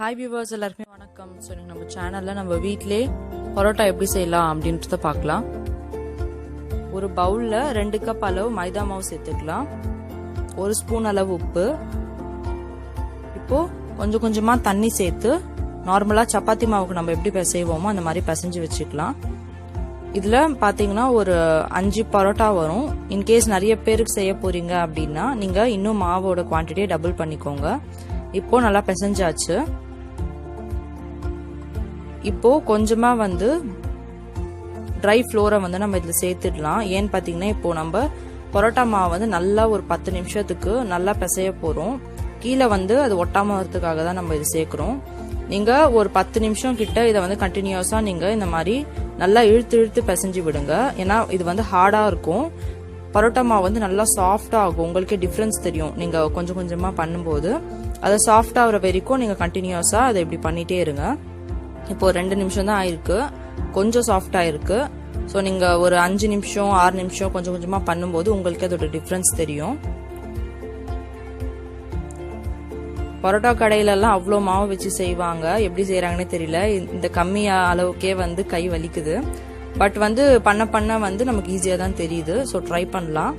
Hi viewers, எல்லாருக்கும் வணக்கம். So நம்ம சேனல்ல நம்ம வீட்லயே பரோட்டா எப்படி செய்யலாம் அப்படின்றத பார்க்கலாம். ஒரு பவுல்ல 2 கப் அளவு மைதா மாவு சேர்த்துக்கலாம். 1 ஸ்பூன் அளவு உப்பு. இப்போ கொஞ்சம் கொஞ்சமா தண்ணி சேர்த்து நார்மலா சப்பாத்தி மாவுக்கு நம்ம எப்படி பிசைவோமோ அந்த மாதிரி பிசைஞ்சு வச்சுக்கலாம். இதுல பாத்தீங்கன்னா ஒரு 5 பரோட்டா வரும். இன்கேஸ் நிறைய பேருக்கு செய்ய போறீங்க அப்படின்னா நீங்க இன்னும் மாவோட குவான்டிட்டியை டபுள் பண்ணிக்கோங்க. இப்போ நல்லா பிசைஞ்சாச்சு. இப்போ கொஞ்சமா ட்ரை ஃப்ளோரை நம்ம இதுல சேர்த்துடலாம். ஏன்னு பாத்தீங்கன்னா இப்போ நம்ம பரோட்டா மாவு நல்லா ஒரு 10 நிமிஷத்துக்கு நல்லா பிசைய போறோம். கீழே அது ஒட்டாம வரதுக்காக தான் நம்ம இது சேர்க்கிறோம். நீங்க ஒரு 10 நிமிஷம் கிட்ட இதை கண்டினியூஸா நீங்க இந்த மாதிரி நல்லா இழுத்து பிசைஞ்சு விடுங்க. ஏன்னா இது ஹார்டா இருக்கும். பரோட்டா மாவு நல்லா சாஃப்டா ஆகும். உங்களுக்கே டிஃபரன்ஸ் தெரியும். நீங்க கொஞ்சம் கொஞ்சமா பண்ணும்போது அதை சாஃப்ட் ஆகுற வரைக்கும் நீங்க கண்டினியூஸா அதை இப்படி பண்ணிட்டே இருங்க. இப்போ 2 நிமிஷம் தான் ஆயிருக்கு. கொஞ்சம் சாஃப்டா இருக்கு. ஸோ நீங்க ஒரு 5 நிமிஷம் 6 நிமிஷம் கொஞ்சம் கொஞ்சமா பண்ணும்போது உங்களுக்கு அதோட டிஃபரன்ஸ் தெரியும். பரோட்டா கடையில எல்லாம் அவ்வளோ மாவு வச்சு செய்வாங்க. எப்படி செய்யறாங்கன்னே தெரியல. இந்த கம்மியா அளவுக்கே கை வலிக்குது. பட் பண்ண நமக்கு ஈஸியா தான் தெரியுது. ஸோ ட்ரை பண்ணலாம்.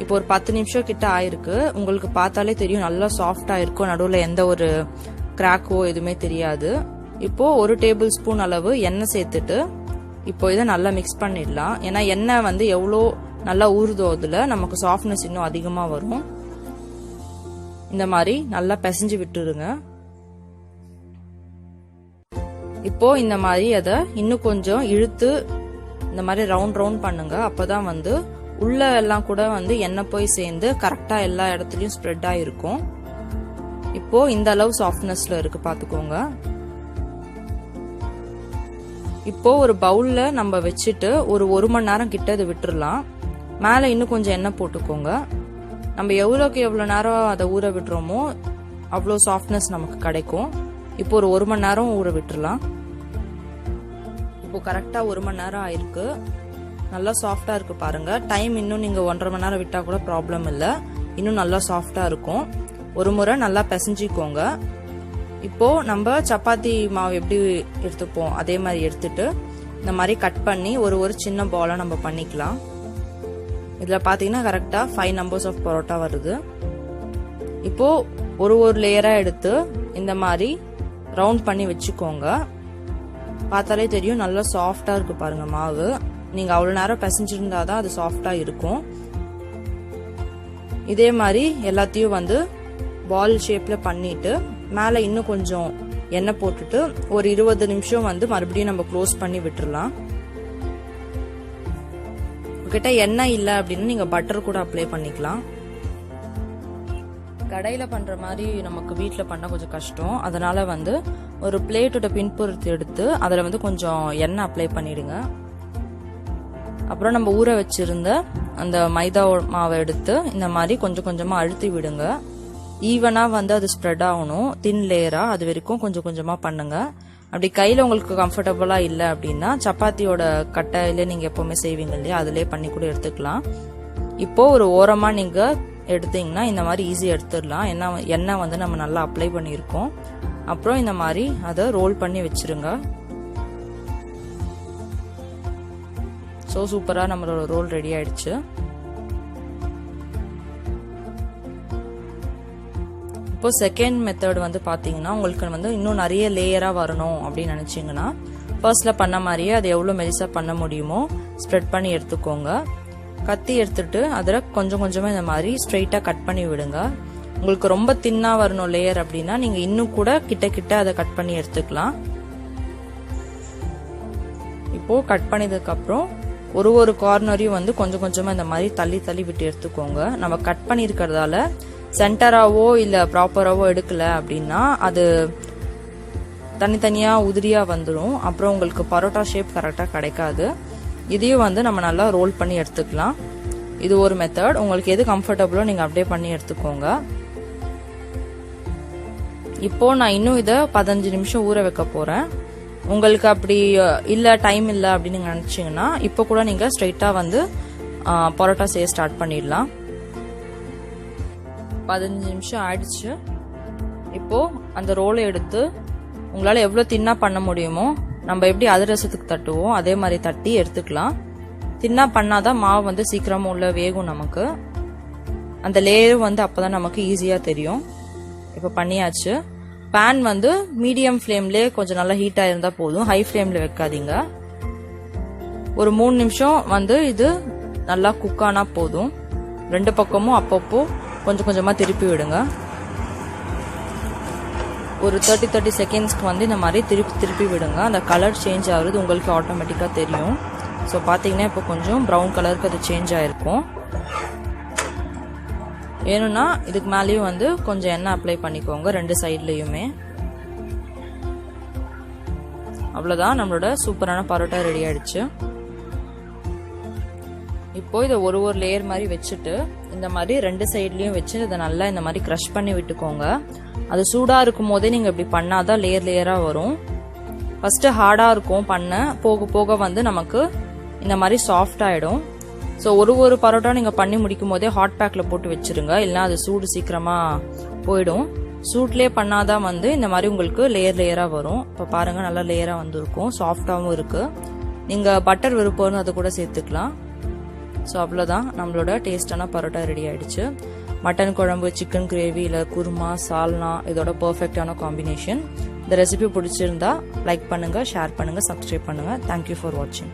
இப்போ ஒரு 10 நிமிஷம் கிட்ட ஆயிருக்கு. உங்களுக்கு பார்த்தாலே தெரியும் நல்லா சாஃப்டா இருக்கும். நடுவில் எந்த ஒரு கிராக்கோ எதுவுமே தெரியாது. இப்போ 1 டேபிள் ஸ்பூன் அளவு எண்ணெய் சேர்த்துட்டு இப்போ இதை நல்லா மிக்ஸ் பண்ணிடலாம். ஏன்னா எண்ணெய் எவ்வளோ நல்லா ஊறுதோ அதுல நமக்கு சாஃப்ட்னஸ் இன்னும் அதிகமா வரும். இந்த மாதிரி நல்லா பிசைஞ்சு விட்டுருங்க. இப்போ இந்த மாதிரி அதை இன்னும் கொஞ்சம் இழுத்து இந்த மாதிரி ரவுண்ட் பண்ணுங்க. அப்பதான் உள்ள எல்லாம் கூட எண்ணெய் போய் சேர்ந்து கரெக்டா எல்லா இடத்துலயும் ஸ்ப்ரெட் ஆயிருக்கும். இப்போ இந்த அளவு சாஃப்ட்னஸ்ல இருக்கு பாத்துக்கோங்க. இப்போ ஒரு பவுல்ல நம்ம வச்சுட்டு ஒரு 1 மணி நேரம் கிட்ட இதை விட்டுறலாம். மேல இன்னும் கொஞ்சம் எண்ணெய் போட்டுக்கோங்க. நம்ம எவ்வளவு நேரம் அதை ஊற விட்டுறோமோ அவ்வளோ சாஃப்ட்னஸ் நமக்கு கிடைக்கும். இப்போ ஒரு 1 மணி நேரம் ஊற விட்டுறலாம். இப்போ கரெக்டா 1 மணி நேரம் ஆயிருக்கு. நல்லா சாஃப்டா இருக்கு பாருங்க. டைம் இன்னும் நீங்க 1.5 மணி நேரம் விட்டா கூட ப்ராப்ளம் இல்ல. இன்னும் நல்லா சாஃப்டா இருக்கும். ஒரு முறை நல்லா பிசைஞ்சிக்கோங்க. இப்போ நம்ம சப்பாத்தி மாவு எப்படி எடுத்துப்போம் அதே மாதிரி எடுத்துட்டு இந்த மாதிரி கட் பண்ணி ஒரு சின்ன பாலா நம்ம பண்ணிக்கலாம். இதுல பாத்தீங்கன்னா கரெக்டா 5 நம்பர்ஸ் ஆஃப் பரோட்டா வருது. இப்போ ஒரு லேயரா எடுத்து இந்த மாதிரி ரவுண்ட் பண்ணி வச்சுக்கோங்க. பார்த்தாலே தெரியும் நல்லா சாஃப்டா இருக்கு பாருங்க மாவு. நீங்க அவ்வளவு நேரம் பிசைஞ்சிருந்தாதான் அது சாஃப்டா இருக்கும். இதே மாதிரி எல்லாத்தையும் பால் ஷேப்ல பண்ணிட்டு மேல இன்னும் கொஞ்சம் எண்ணெய் போட்டுட்டு ஒரு 20 நிமிஷம் மறுபடியும் நம்ம க்ளோஸ் பண்ணி விட்டுறலாம். உங்ககிட்ட எண்ணெய் இல்ல அப்படின்னா நீங்க பட்டர் கூட அப்ளை பண்ணிக்கலாம். கடையில பண்ற மாதிரி நமக்கு வீட்டுல பண்ண கொஞ்சம் கஷ்டம். அதனால ஒரு பிளேட்டோட பின்புறத்தை எடுத்து அதுல கொஞ்சம் எண்ணெய் அப்ளை பண்ணிடுங்க. அப்புறம் நம்ம ஊற வச்சிருந்த அந்த மைதா மாவை எடுத்து இந்த மாதிரி கொஞ்சம் கொஞ்சமா அழுத்தி விடுங்க. ஈவனா அது ஸ்ப்ரெட் ஆகணும். தின் லேயரா அது வரைக்கும் கொஞ்சம் கொஞ்சமா பண்ணுங்க. அப்படி கையில உங்களுக்கு கம்ஃபர்டபுளா இல்ல அப்படின்னா சப்பாத்தியோட கட்டையில நீங்க எப்பவுமே செய்வீங்க இல்லையா, அதுலயே பண்ணி கூட எடுத்துக்கலாம். இப்போ ஒரு ஓரமா நீங்க எடுத்தீங்கன்னா இந்த மாதிரி ஈஸியா எடுத்துடலாம். எண்ணெய் நம்ம நல்லா அப்ளை பண்ணியிருக்கோம். அப்புறம் இந்த மாதிரி அதை ரோல் பண்ணி வச்சிருங்க. சோ சூப்பரா நம்மளோட ரோல் ரெடி ஆயிடுச்சு. இப்போ செகண்ட் மெத்தட் பாத்தீங்கன்னா உங்களுக்கு இன்னும் நிறைய லேயரா வரணும் அப்படின்னு நினைச்சீங்கன்னா ஃபர்ஸ்ட்ல பண்ண மாதிரியே அது எவ்வளவு மெலிசா பண்ண முடியுமோ ஸ்ப்ரெட் பண்ணி எடுத்துக்கோங்க. கத்தி எடுத்துட்டு அதில் கொஞ்சம் கொஞ்சமா இந்த மாதிரி ஸ்ட்ரெயிட்டா கட் பண்ணி விடுங்க. உங்களுக்கு ரொம்ப தின்னா வரணும் லேயர் அப்படின்னா நீங்க இன்னும் கூட கிட்ட அதை கட் பண்ணி எடுத்துக்கலாம். இப்போ கட் பண்ணதுக்கு அப்புறம் ஒரு கார்னரையும் கொஞ்சம் கொஞ்சமா இந்த மாதிரி தள்ளி விட்டு எடுத்துக்கோங்க. நம்ம கட் பண்ணி இருக்கிறதால சென்டராவோ இல்ல ப்ராப்பராவோ எடுக்கல அப்படின்னா அது தனித்தனியா உதிரியா வந்துடும். அப்புறம் உங்களுக்கு பரோட்டா ஷேப் கரெக்டா கிடைக்காது. இதையும் நம்ம நல்லா ரோல் பண்ணி எடுத்துக்கலாம். இது ஒரு மெத்தட். உங்களுக்கு எது கம்ஃபர்டபுளோ நீங்க அப்படியே பண்ணி எடுத்துக்கோங்க. இப்போ நான் இன்னும் இதை 15 நிமிஷம் ஊற வைக்க போறேன். உங்களுக்கு அப்படி இல்ல டைம் இல்ல அப்படின்னு நீங்க நினைச்சீங்கன்னா இப்போ கூட நீங்க ஸ்ட்ரெயிட்டா பரோட்டா செய்ய ஸ்டார்ட் பண்ணிடலாம். 15 நிமிஷம் ஆயிடுச்சு. இப்போ அந்த ரோலை எடுத்து உங்களால் எவ்வளோ தின்னா பண்ண முடியுமோ நம்ம எப்படி அதிரசத்துக்கு தட்டுவோம் அதே மாதிரி தட்டி எடுத்துக்கலாம். தின்னா பண்ணாதான் மாவு வந்து சீக்கிரமாக உள்ள வேகும். நமக்கு அந்த லேயரும் வந்து அப்போதான் நமக்கு ஈஸியாக தெரியும். இப்போ பண்ணியாச்சு. பேன் வந்து மீடியம் ஃப்ளேம்லேயே கொஞ்சம் நல்லா ஹீட்டாக இருந்தால் போதும், ஹை ஃப்ளேமில் வைக்காதீங்க. ஒரு 3 நிமிஷம் வந்து இது நல்லா குக் ஆனா போதும். 2 பக்கமும் அப்பப்போ கொஞ்சம் கொஞ்சமாக திருப்பி விடுங்க. ஒரு 30 செகண்ட்ஸ்க்கு வந்து இந்த மாதிரி திருப்பி விடுங்க. அந்த கலர் சேஞ்ச் ஆகுறது உங்களுக்கு ஆட்டோமேட்டிக்காக தெரியும். ஸோ பார்த்தீங்கன்னா இப்போ கொஞ்சம் ப்ரௌன் கலருக்கு அது சேஞ்ச் ஆகிருக்கும். வேணும்னா இதுக்கு மேலேயும் வந்து கொஞ்சம் எண்ணெய் அப்ளை பண்ணிக்கோங்க 2 சைட்லேயுமே. அவ்வளோதான், நம்மளோட சூப்பரான பரோட்டா ரெடி ஆயிடுச்சு. இப்போ இதை ஒரு லேயர் மாதிரி வச்சுட்டு இந்த மாதிரி 2 சைட்லயும் வச்சு இதை நல்லா இந்த மாதிரி க்ரஷ் பண்ணி விட்டுக்கோங்க. அது சூடா இருக்கும் போதே நீங்க இப்படி பண்ணாதான் லேயரா வரும். ஃபர்ஸ்ட் ஹார்டா இருக்கும், பண்ண போக போக வந்து நமக்கு இந்த மாதிரி சாஃப்ட் ஆயிடும். ஸோ ஒரு பரோட்டா நீங்க பண்ணி முடிக்கும் போதே ஹாட் பேக்ல போட்டு வச்சிருங்க, இல்லைன்னா அது சூடு சீக்கிரமா போயிடும். சூட்லேயே பண்ணாதான் வந்து இந்த மாதிரி உங்களுக்கு லேயரா வரும். இப்போ பாருங்க நல்லா லேயரா வந்துருக்கும், சாஃப்டாகவும் இருக்கு. நீங்க பட்டர் விருப்பம்னு அதை கூட சேர்த்துக்கலாம். ஸோ அவ்வளோதான், நம்மளோட டேஸ்டான பரோட்டா ரெடி ஆயிடுச்சு. மட்டன் குழம்பு, சிக்கன் கிரேவி, இல்லை குருமா, சால்னா இதோட பர்ஃபெக்டான காம்பினேஷன். இந்த ரெசிபி பிடிச்சிருந்தா லைக் பண்ணுங்க, ஷேர் பண்ணுங்க, சப்ஸ்கிரைப் பண்ணுங்க. தேங்க்யூ ஃபார் வாட்சிங்.